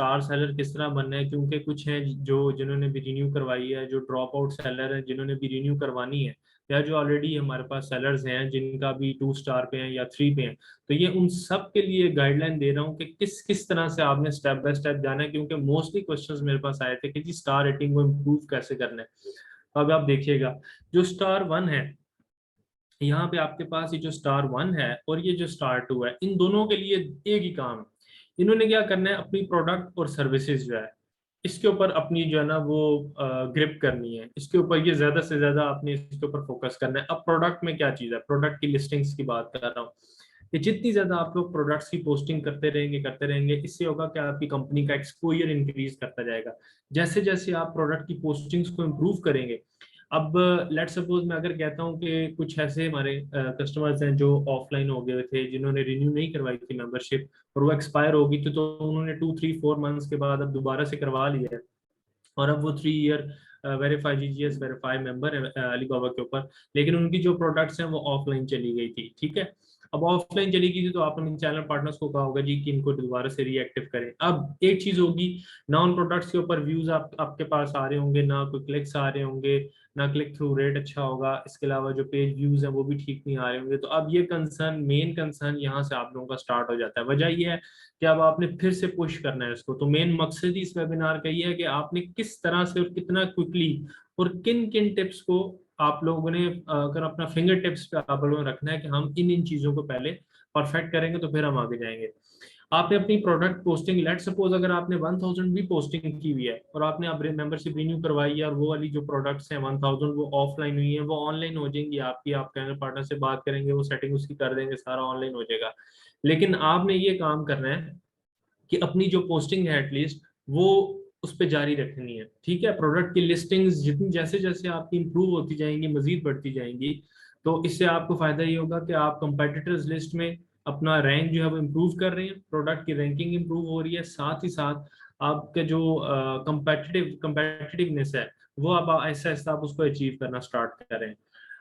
Star seller किस तरह बनना है, क्योंकि कुछ हैं जो जिन्होंने भी रिन्यू करवाई है, जो ड्रॉप आउट सेलर है जिन्होंने भी रिन्यू करवानी है, या जो ऑलरेडी हमारे पास सेलर्स हैं जिनका भी 2 स्टार पे हैं या 3 पे हैं। तो ये उन सब के लिए गाइडलाइन दे रहा हूँ कि किस किस तरह से आपने स्टेप बाय स्टेप जाना है, क्योंकि मोस्टली क्वेश्चंस मेरे पास आए थे कि जी स्टार रेटिंग को इम्प्रूव कैसे करना है। तो अब आप देखिएगा, जो स्टार 1 है, यहाँ पे आपके पास ये जो स्टार 1 है और ये जो स्टार 2 है, इन दोनों के लिए एक ही काम है। इन्होंने क्या करना है, अपनी प्रोडक्ट और सर्विसेज जो है इसके ऊपर अपनी जो है ना वो ग्रिप करनी है, इसके ऊपर ये ज्यादा से ज्यादा आपने इसके ऊपर फोकस करना है। अब प्रोडक्ट में क्या चीज है, प्रोडक्ट की लिस्टिंग्स की बात कर रहा हूँ कि जितनी ज्यादा आप लोग प्रोडक्ट्स की पोस्टिंग करते रहेंगे, इससे होगा कि आपकी कंपनी का एक्सपोजर इंक्रीज करता जाएगा। जैसे जैसे आप प्रोडक्ट की पोस्टिंग्स को इम्प्रूव करेंगे, अब लेट सपोज मैं अगर कहता हूँ कि कुछ ऐसे हमारे कस्टमर्स हैं जो ऑफलाइन हो गए थे, जिन्होंने रिन्यू नहीं करवाई थी मेंबरशिप और वो एक्सपायर होगी तो उन्होंने 2 3 4 मंथ्स के बाद अब दोबारा से करवा लिया है, और अब वो 3 year verify GGS verify member है अलीबाबा के ऊपर, लेकिन उनकी जो प्रोडक्ट्स हैं वो ऑफलाइन चली गई थी। ठीक है, अब ऑफलाइन चली गई थी तो आपने चैनल पार्टनर्स को कहा होगा जी कि इनको दोबारा से रीएक्टिव करें। अब एक चीज होगी, नॉन प्रोडक्ट्स के ऊपर व्यूज आपके पास आ रहे होंगे, ना कोई क्लिक्स आ रहे होंगे, ना क्लिक थ्रू रेट अच्छा होगा, इसके अलावा जो पेज व्यूज हैं वो भी ठीक नहीं आ रहे होंगे। तो अब ये कंसर्न, मेन कंसर्न यहाँ से आप लोगों का स्टार्ट हो जाता है। वजह ये है कि अब आपने फिर से पुश करना है इसको। तो मेन मकसद ही इस वेबिनार का ये है कि आपने किस तरह से और कितना क्विकली और किन किन टिप्स को आप लोगों ने अगर अपना फिंगर टिप्स पे आप लोगों ने रखना है कि हम इन इन चीजों को पहले परफेक्ट करेंगे तो फिर हम आगे जाएंगे। आपने अपनी प्रोडक्ट पोस्टिंग, लेट सपोज अगर आपने 1000 भी पोस्टिंग की हुई है और आपने अब मेंबरशिप रिन्यू करवाई है, और वो वाली जो प्रोडक्ट्स हैं 1000 वो ऑफलाइन हुई है, वो ऑनलाइन हो जाएंगी आपकी, आप चैनल पार्टनर से बात करेंगे, वो सेटिंग उसकी कर देंगे, सारा ऑनलाइन हो जाएगा। लेकिन आपने ये काम करना है कि अपनी जो पोस्टिंग है एटलीस्ट वो उस पर जारी रखनी है। ठीक है, प्रोडक्ट की लिस्टिंग्स जितनी जैसे जैसे आपकी इंप्रूव होती जाएंगी, मजीद बढ़ती जाएंगी, तो इससे आपको फायदा ये होगा कि आप कंपेटिटर्स लिस्ट में अपना रैंक जो है वो इम्प्रूव कर रहे हैं, प्रोडक्ट की रैंकिंग इम्प्रूव हो रही है, साथ ही साथ आपके जो कंपेटिटिवनेस है वो आप ऐसा ऐसा आप उसको अचीव करना स्टार्ट करें।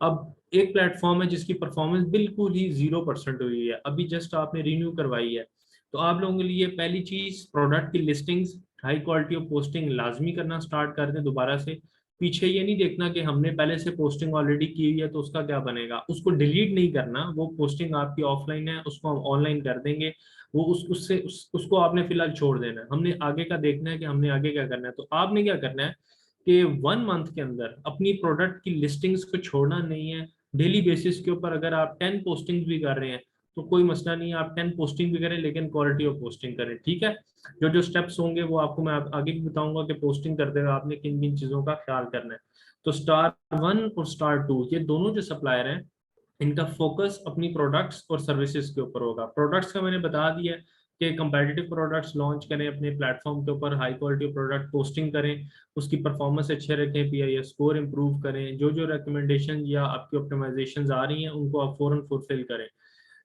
अब एक प्लेटफॉर्म है जिसकी परफॉर्मेंस बिल्कुल ही 0% हुई है, अभी जस्ट आपने रिन्यू करवाई है, तो आप लोगों के लिए पहली चीज प्रोडक्ट की listings, high quality of posting लाजमी करना स्टार्ट कर दें दोबारा से। पीछे ये नहीं देखना कि हमने पहले से पोस्टिंग ऑलरेडी की हुई है तो उसका क्या बनेगा, उसको डिलीट नहीं करना, वो पोस्टिंग आपकी ऑफलाइन है उसको हम ऑनलाइन कर देंगे, वो उसको आपने फिलहाल छोड़ देना है। हमने आगे का देखना है कि हमने आगे क्या करना है। तो आपने क्या करना है कि 1 मंथ के अंदर अपनी प्रोडक्ट की लिस्टिंग्स को छोड़ना नहीं है। डेली बेसिस के ऊपर अगर आप 10 पोस्टिंग भी कर रहे हैं तो कोई मसला नहीं है, आप 10 पोस्टिंग भी करें लेकिन क्वालिटी ऑफ पोस्टिंग करें। ठीक है, जो जो स्टेप्स होंगे वो आपको मैं आगे भी बताऊंगा कि पोस्टिंग करते हुए आपने किन किन चीजों का ख्याल करना है। तो स्टार 1 और स्टार 2 ये दोनों जो सप्लायर हैं, इनका फोकस अपनी प्रोडक्ट्स और सर्विसेज के ऊपर होगा। प्रोडक्ट्स का मैंने बता दिया कि कंपेटिटिव प्रोडक्ट्स लॉन्च करें अपने प्लेटफॉर्म के ऊपर, हाई क्वालिटी प्रोडक्ट पोस्टिंग करें, उसकी परफॉर्मेंस अच्छे रखें, पीआईएस स्कोर इंप्रूव करें, जो जो रिकमेंडेशन या आपकी ऑप्टिमाइजेशन आ रही हैं उनको आप फौरन फुलफिल करें।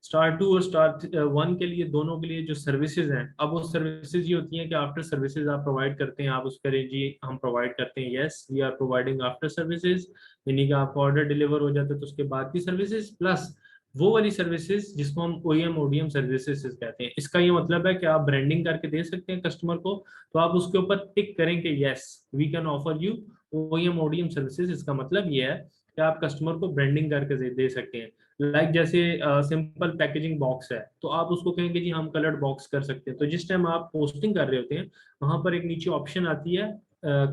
स्टार 2 और स्टार 1 के लिए, दोनों के लिए जो सर्विसेज हैं, अब वो सर्विसेज ये होती हैं कि आफ्टर सर्विसेज आप प्रोवाइड करते हैं, आप उस पर जी हम प्रोवाइड करते हैं, yes we are providing after services, यानी कि आपका ऑर्डर डिलीवर हो जाता है तो उसके बाद की सर्विसेज प्लस वो वाली सर्विसेज जिसको हम ओईएम ओडीएम सर्विसेज कहते हैं। इसका ये मतलब है कि आप ब्रांडिंग करके दे सकते हैं कस्टमर को, तो आप उसके ऊपर टिक करें कि yes we can offer you OEM ODM services. इसका मतलब ये है कि आप कस्टमर को ब्रांडिंग करके दे सकते हैं। लाइक जैसे सिंपल पैकेजिंग बॉक्स है तो आप उसको कहेंगे जी हम कलर्ड बॉक्स कर सकते हैं, तो जिस टाइम आप पोस्टिंग कर रहे होते हैं वहां पर एक नीचे ऑप्शन आती है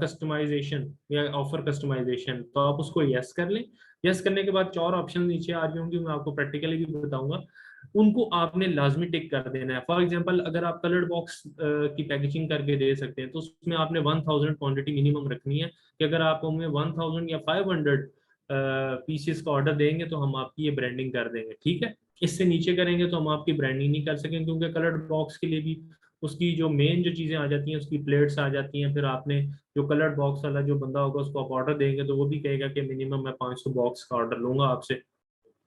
कस्टमाइजेशन या ऑफर कस्टमाइजेशन, तो आप उसको यस कर लें। यस करने के बाद 4 ऑप्शन नीचे आ रही होंगी, मैं आपको प्रैक्टिकली भी बताऊंगा, उनको आपने लाजमी टिक कर देना है। फॉर एग्जांपल अगर आप कलर्ड बॉक्स की पैकेजिंग करके दे सकते हैं तो उसमें आपने 1000 क्वांटिटी मिनिमम रखनी है कि अगर आप हमें 1000 या 500 पीसीस का ऑर्डर देंगे तो हम आपकी ये ब्रांडिंग कर देंगे। ठीक है, इससे नीचे करेंगे तो हम आपकी ब्रांडिंग नहीं कर सकेंगे, क्योंकि कलर्ड बॉक्स के लिए भी उसकी जो मेन जो चीजें आ जाती हैं, उसकी प्लेट्स आ जाती हैं, फिर आपने जो कलर्ड बॉक्स वाला जो बंदा होगा उसको आप ऑर्डर देंगे तो वो भी कहेगा कि मिनिमम मैं 500 बॉक्स का ऑर्डर लूंगा आपसे।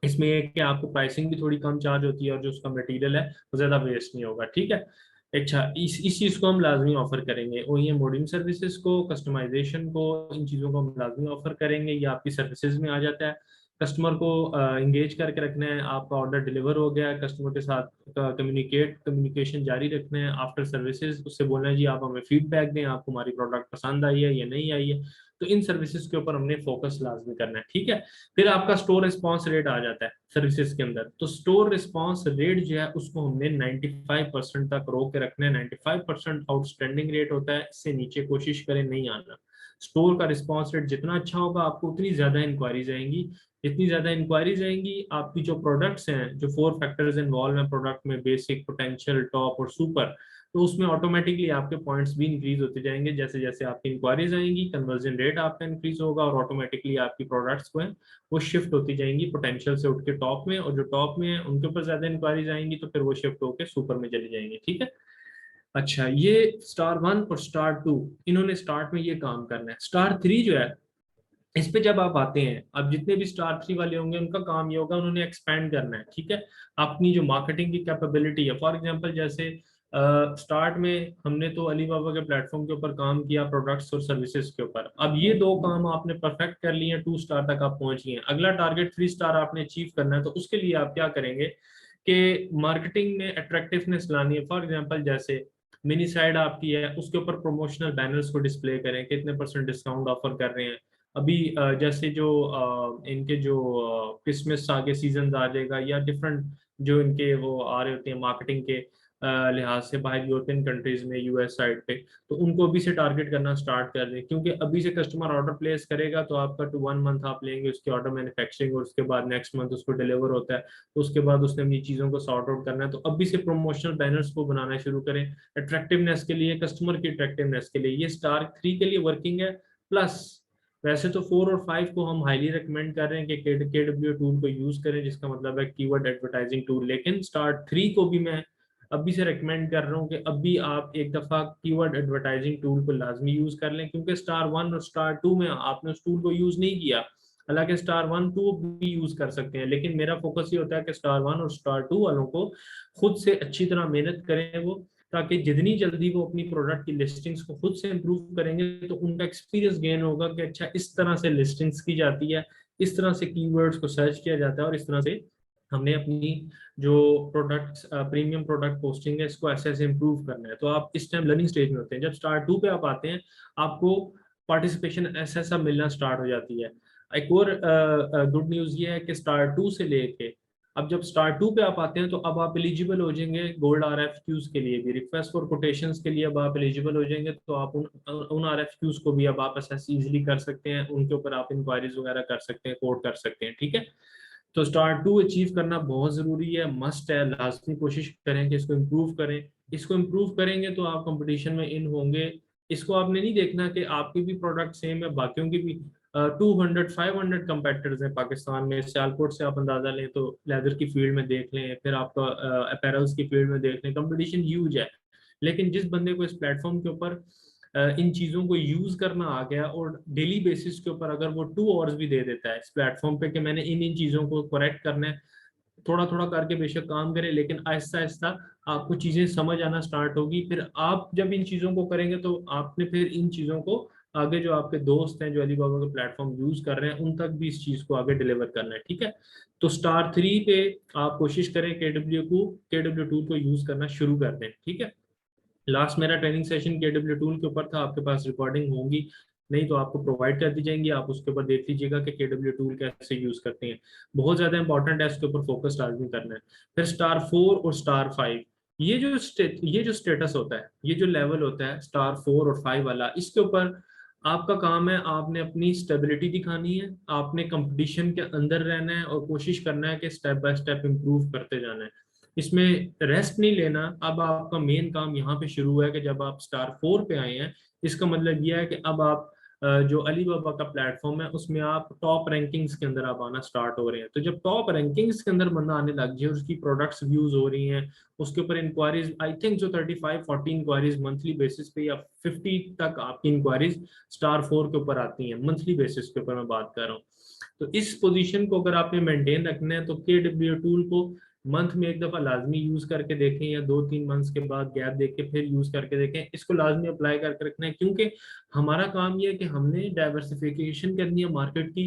इसमें यह है कि आपको प्राइसिंग भी थोड़ी कम चार्ज होती है और जो उसका मटेरियल है वो ज्यादा वेस्ट नहीं होगा। ठीक है, अच्छा इस चीज को हम लाजमी ऑफर करेंगे, ओईएम मोडिंग सर्विसेज को, कस्टमाइजेशन को, इन चीजों को हम लाजमी ऑफर करेंगे, ये आपकी सर्विसेज में आ जाता है। कस्टमर को इंगेज करके रखना है, आपका ऑर्डर डिलीवर हो गया, कस्टमर के साथ कम्युनिकेशन जारी रखना है। आफ्टर सर्विसेज उससे बोलना है जी आप हमें फीडबैक दें, आपको हमारी प्रोडक्ट पसंद आई है या नहीं आई है। तो इन सर्विसेज के ऊपर हमने फोकस लाजमी करना है, ठीक है। फिर आपका स्टोर रिस्पांस रेट आ जाता है सर्विसेज के अंदर। तो स्टोर रिस्पांस रेट जो है उसको हमने 95% तक रोक के रखना है। 95% आउटस्टैंडिंग रेट होता है, इससे नीचे कोशिश करें नहीं आना। स्टोर का रिस्पांस रेट जितना अच्छा होगा, आपको उतनी ज्यादा इंक्वायरीज आएंगी। इतनी ज्यादा इंक्वायरीज आएंगी, आपकी जो प्रोडक्ट्स हैं, जो 4 फैक्टर्स इन्वॉल्व हैं प्रोडक्ट में, बेसिक, पोटेंशियल, टॉप और सुपर, तो उसमें ऑटोमेटिकली आपके पॉइंट्स भी इंक्रीज होते जाएंगे। जैसे जैसे आपकी इंक्वायरीज आएंगी, कन्वर्जन रेट आपका इंक्रीज होगा और ऑटोमेटिकली आपकी प्रोडक्ट्स को है वो शिफ्ट होती जाएंगी पोटेंशियल से उठ के टॉप में, और जो टॉप में है उनके ऊपर ज्यादा इंक्वायरीज आएंगी तो फिर वो शिफ्ट होकर सुपर में चली जाएंगी, ठीक है। अच्छा, ये स्टार 1 और स्टार 2 इन्होंने स्टार्ट में ये काम करना है। स्टार 3 जो है, इस पे जब आप आते हैं, अब जितने भी स्टार 3 वाले होंगे उनका काम ये होगा, उन्होंने एक्सपैंड करना है, ठीक है। अपनी जो मार्केटिंग की कैपेबिलिटी है, फॉर एग्जांपल जैसे स्टार्ट में हमने तो अलीबाबा के प्लेटफॉर्म के ऊपर काम किया, प्रोडक्ट्स और सर्विसेज के ऊपर। अब ये दो काम आपने परफेक्ट कर लिए हैं, 2 स्टार तक आप पहुंच गए हैं। अगला टारगेट 3 स्टार आपने अचीव करना है। तो उसके लिए आप क्या करेंगे कि मार्केटिंग में अट्रैक्टिवनेस लानी है। फॉर एग्जांपल जैसे मिनी साइड आपकी है, उसके ऊपर प्रमोशनल बैनर्स को डिस्प्ले करें, कितने परसेंट डिस्काउंट ऑफर कर रहे हैं। अभी जैसे जो इनके जो क्रिसमस आगे सीजन आ जाएगा, या डिफरेंट जो इनके वो आ रहे होते हैं मार्केटिंग के लिहाज से बाहर यूरोपियन कंट्रीज में, यूएस साइड पे, तो उनको अभी से टारगेट करना स्टार्ट कर दें। क्योंकि अभी से कस्टमर ऑर्डर प्लेस करेगा तो आपका 1 मंथ आप लेंगे उसकी ऑर्डर मैन्युफैक्चरिंग, और उसके बाद नेक्स्ट मंथ उसको डिलीवर होता है। तो उसके बाद उसने अपनी चीज़ों को सॉर्ट आउट करना है। तो अभी से प्रमोशनल बैनर्स को बनाना शुरू करें अट्रैक्टिवनेस के लिए, कस्टमर की अट्रैक्टिवनेस के लिए। ये स्टार 3 के लिए वर्किंग है। प्लस वैसे तो 4 और 5 को हम हाईली रिकमेंड कर रहे हैं कि केडब्ल्यू टूल को यूज करें, जिसका मतलब है कीवर्ड एडवर्टाइजिंग टूल। लेकिन स्टार 3 को भी मैं अभी से रिकमेंड कर रहा हूँ कि अभी आप एक दफा कीवर्ड एडवर्टाइजिंग टूल को लाजमी यूज कर लें, क्योंकि स्टार 1 और स्टार 2 में आपने उस टूल को यूज नहीं किया। हालांकि स्टार 1 2 भी यूज कर सकते हैं, लेकिन मेरा फोकस ये होता है कि स्टार 1 और स्टार 2 वालों को खुद से अच्छी तरह मेहनत करें वो, ताकि जितनी जल्दी वो अपनी प्रोडक्ट की लिस्टिंग्स को खुद से इम्प्रूव करेंगे तो उनका एक्सपीरियंस गेन होगा कि अच्छा इस तरह से लिस्टिंग्स की जाती है, इस तरह से कीवर्ड्स को सर्च किया जाता है, और इस तरह से हमने अपनी जो प्रोडक्ट्स प्रीमियम प्रोडक्ट पोस्टिंग है इसको ऐसे ऐसे इम्प्रूव करना है। तो आप इस टाइम लर्निंग स्टेज में होते हैं। जब स्टार 2 पे आप आते हैं, आपको पार्टिसिपेशन ऐसा ऐसा मिलना स्टार्ट हो जाती है। एक और गुड न्यूज़ ये है कि स्टार 2 से लेके अब जब स्टार 2 पे आप आते हैं तो अब आप एलिजिबल हो जाएंगे गोल्ड RFQs के लिए भी, रिक्वेस्ट फॉर कोटेशंस के लिए अब आप एलिजिबल हो जाएंगे। तो आप उन RFQs को भी अब आप असेस इजीली कर सकते हैं, उनके ऊपर आप इंक्वायरीज वगैरह कर सकते हैं, कोड कर सकते हैं, ठीक है। तो स्टार 2 अचीव करना बहुत जरूरी है, मस्ट है, लाजमी कोशिश करें कि इसको इम्प्रूव करें। इसको इम्प्रूव करेंगे तो आप कंपटीशन में इन होंगे। इसको आपने नहीं देखना कि आपकी भी प्रोडक्ट सेम है, बाकियों की भी 200 500 कंपेटिटर्स हैं पाकिस्तान में। सियालकोट से आप अंदाजा लें तो लेदर की फील्ड में देख लें, फिर आपका अपैरल्स की फील्ड में देख लें, कंपटीशन ह्यूज है। लेकिन जिस बंदे को इस प्लेटफॉर्म के ऊपर इन चीज़ों को यूज करना आ गया, और डेली बेसिस के ऊपर अगर वो 2 आवर्स भी दे देता है इस प्लेटफॉर्म पे कि मैंने इन इन चीज़ों को करेक्ट करना है, थोड़ा थोड़ा करके बेशक काम करे, लेकिन आहिस्ता आहिस्ता आपको चीज़ें समझ आना स्टार्ट होगी। फिर आप जब इन चीज़ों को करेंगे तो आपने फिर इन चीज़ों को आगे जो आपके दोस्त हैं जो अलीबाबा का प्लेटफॉर्म यूज कर रहे हैं उन तक भी इस चीज़ को आगे डिलीवर करना है, ठीक है। तो स्टार 3 पे आप कोशिश करें केडब्ल्यू टूल को यूज करना शुरू कर दें, ठीक है। लास्ट मेरा ट्रेनिंग सेशन केडब्ल्यू टूल के ऊपर था, आपके पास रिकॉर्डिंग होंगी, नहीं तो आपको प्रोवाइड कर दी जाएंगी, आप उसके ऊपर देख लीजिएगा कि केडब्ल्यू टूल कैसे यूज करते हैं। बहुत ज्यादा इंपॉर्टेंट है, इसके ऊपर फोकस लाजमी करना है। फिर स्टार 4 और स्टार 5, ये जो स्टेटस होता है, ये जो लेवल होता है स्टार 4 और 5 वाला, इसके ऊपर आपका काम है, आपने अपनी स्टेबिलिटी दिखानी है, आपने कंपटीशन के अंदर रहना है और कोशिश करना है कि स्टेप बाय स्टेप इंप्रूव करते जाना है। इसमें रेस्ट नहीं लेना। अब आपका मेन काम यहाँ पे शुरू हुआ है कि जब आप स्टार 4 पे आए हैं, इसका मतलब यह है कि अब आप जो अलीबाबा का प्लेटफॉर्म है उसमें आप टॉप रैंकिंग्स के अंदर आप आना स्टार्ट हो रहे हैं। तो जब टॉप रैंकिंग्स के अंदर बंदा आने लग जाए, उसकी प्रोडक्ट्स व्यूज हो रही हैं, उसके ऊपर इंक्वायरीज आई थिंक जो 35 40 इंक्वायरीज मंथली बेसिस पे या 50 तक आपकी इंक्वायरीज स्टार 4 के ऊपर आती हैं, मंथली बेसिस के ऊपर मैं बात कर रहा हूँ। तो इस पोजीशन को अगर आपने मेंटेन रखना है तो केडब्ल्यू टूल को मंथ में एक दफा लाजमी यूज करके देखें, या 2 3 मंथ्स के बाद गैप देख के फिर यूज करके देखें। इसको लाजमी अप्लाई करके रखना है, क्योंकि हमारा काम यह है कि हमने डाइवर्सिफिकेशन करनी है मार्केट की,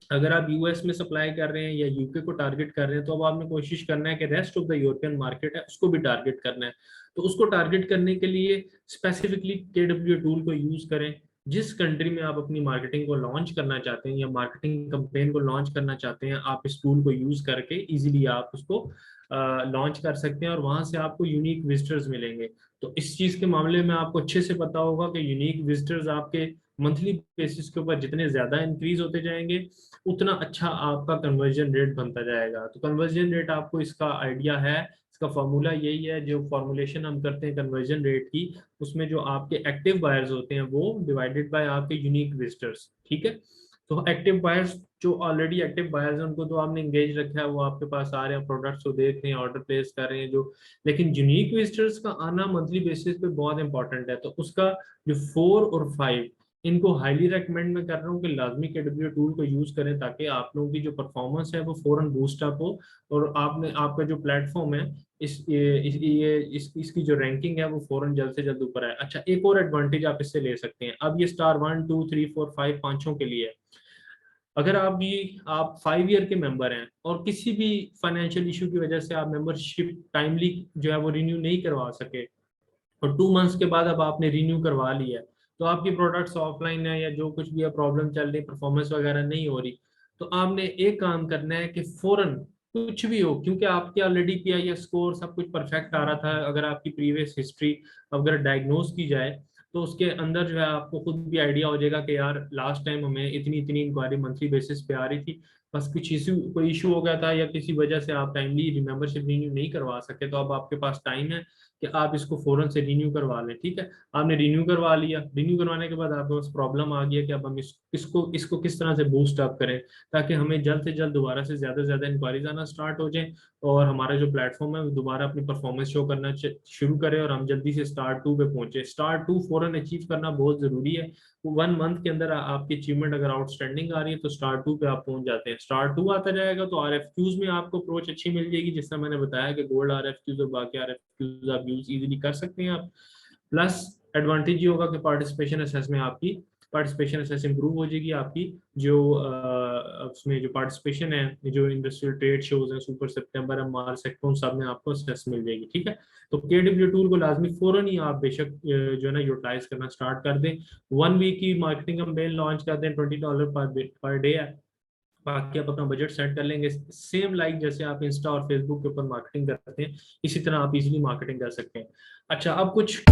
अगर आप यूएस में सप्लाई कर रहे हैं या यूके को टारगेट कर रहे हैं, तो अब आपने कोशिश करना है कि rest of the European market है उसको भी टारगेट करना है। तो उसको टारगेट करने के लिए स्पेसिफिकली केडब्ल्यू टूल को यूज करें। जिस कंट्री में आप अपनी मार्केटिंग को लॉन्च करना चाहते हैं या मार्केटिंग कंपेन को लॉन्च करना चाहते हैं, आप इस टूल को यूज करके इजीली आप उसको लॉन्च कर सकते हैं और वहां से आपको यूनिक विजिटर्स मिलेंगे। तो इस चीज के मामले में आपको अच्छे से पता होगा कि यूनिक विजिटर्स आपके मंथली बेसिस के ऊपर जितने ज्यादा इंक्रीज होते जाएंगे, उतना अच्छा आपका कन्वर्जन रेट बनता जाएगा। तो कन्वर्जन रेट आपको इसका आइडिया है, इसका फॉर्मूला यही है, जो फॉर्मुलेशन हम करते हैं कन्वर्जन रेट की, उसमें जो आपके एक्टिव बायर्स होते हैं वो डिवाइडेड बाय आपके यूनिक विजिटर्स, ठीक है। तो एक्टिव बायर्स, जो ऑलरेडी एक्टिव बायर्स हैं उनको तो आपने एंगेज रखा है, वो आपके पास आ रहे हैं, प्रोडक्ट्स को देख रहे हैं, ऑर्डर प्लेस कर रहे हैं जो। लेकिन यूनिक विजिटर्स का आना मंथली बेसिस पे बहुत इंपॉर्टेंट है। तो उसका जो 4 और 5, इनको हाईली रेकमेंड मैं कर रहा हूँ कि लाजमी केडब्ल्यू टूल को यूज करें, ताकि आप लोगों की जो परफॉर्मेंस है वो फौरन बूस्ट अप हो और आपने आपका जो प्लेटफॉर्म है इसकी जो रैंकिंग है वो फौरन जल्द से जल्द ऊपर आए। अच्छा, एक और एडवांटेज आप इससे ले सकते हैं। अब ये स्टार 1 2 3 4 5 पांचों के लिए है। अगर आप 5 ईयर के मेंबर हैं और किसी भी फाइनेंशियल इशू की वजह से आप मेंबरशिप टाइमली जो है वो रिन्यू नहीं करवा सके, और 2 मंथ्स के बाद अब आपने रिन्यू करवा लिया है, तो आपकी प्रोडक्ट्स ऑफलाइन है या जो कुछ भी है प्रॉब्लम चल रही, परफॉर्मेंस वगैरह नहीं हो रही, तो आपने एक काम करना है कि फौरन, कुछ भी हो, क्योंकि आपके ऑलरेडी पीआईएस स्कोर सब कुछ परफेक्ट आ रहा था, अगर आपकी प्रीवियस हिस्ट्री अगर डायग्नोज की जाए तो उसके अंदर जो है आपको खुद भी आइडिया हो जाएगा कि यार लास्ट टाइम हमें इतनी इतनी इंक्वायरी मंथली बेसिस पे आ रही थी, बस कुछ इशू, कोई इशू हो गया था या किसी वजह से आप टाइमली मेंबरशिप रिन्यू नहीं करवा सके, तो अब आपके पास टाइम है कि आप इसको फौरन से रिन्यू करवा लें, ठीक है। आपने रिन्यू करवा लिया, रिन्यू करवाने के बाद आपके पास प्रॉब्लम आ गया कि अब हम इसको इसको किस तरह से बूस्ट अप करें, ताकि हमें जल्द से जल्द दोबारा से ज्यादा इंक्वायरीज आना स्टार्ट हो जाए और हमारा जो प्लेटफॉर्म है वो दोबारा अपनी परफॉर्मेंस शो करना शुरू करे और हम जल्दी से स्टार 2 पे पहुंचे। स्टार 2 फौरन अचीव करना बहुत जरूरी है। 1 मंथ के अंदर आपकी अचीवमेंट अगर आउटस्टैंडिंग आ रही है तो स्टार 2 पे आप पहुंच जाते हैं। स्टार 2 आता जाएगा तो आरएफक्यूज में आपको अप्रोच अच्छी मिल जाएगी, जिस तरह मैंने बताया कि गोल्ड आरएफक्यूज और बाकी आरएफक्यूज आप यूज इजीली कर सकते हैं आप। प्लस एडवांटेज ये होगा कि पार्टिसिपेशन असेस में आपकी पार्टिसिपेशन असेस इंप्रूव हो जाएगी आपकी, जो उसमें जो पार्टिसिपेशन है, जो इंडस्ट्रियल ट्रेड शोज हैं, सुपर सितंबर है, मार्च सेक्टर, उन सब में आपको असेस मिल जाएगी, ठीक है। तो केडब्ल्यू टूल को लाजमी फौरन ही आप बेशक जो है ना यूटिलाइज करना स्टार्ट कर दें। 1 वीक की मार्केटिंग कैंपेन लॉन्च कर दें, $20 पर डे है। बाकी आप अपना बजट सेट कर लेंगे, सेम लाइक जैसे आप इंस्टा और फेसबुक के ऊपर मार्केटिंग करते हैं, इसी तरह आप इजीली मार्केटिंग कर सकते हैं। अच्छा, अब कुछ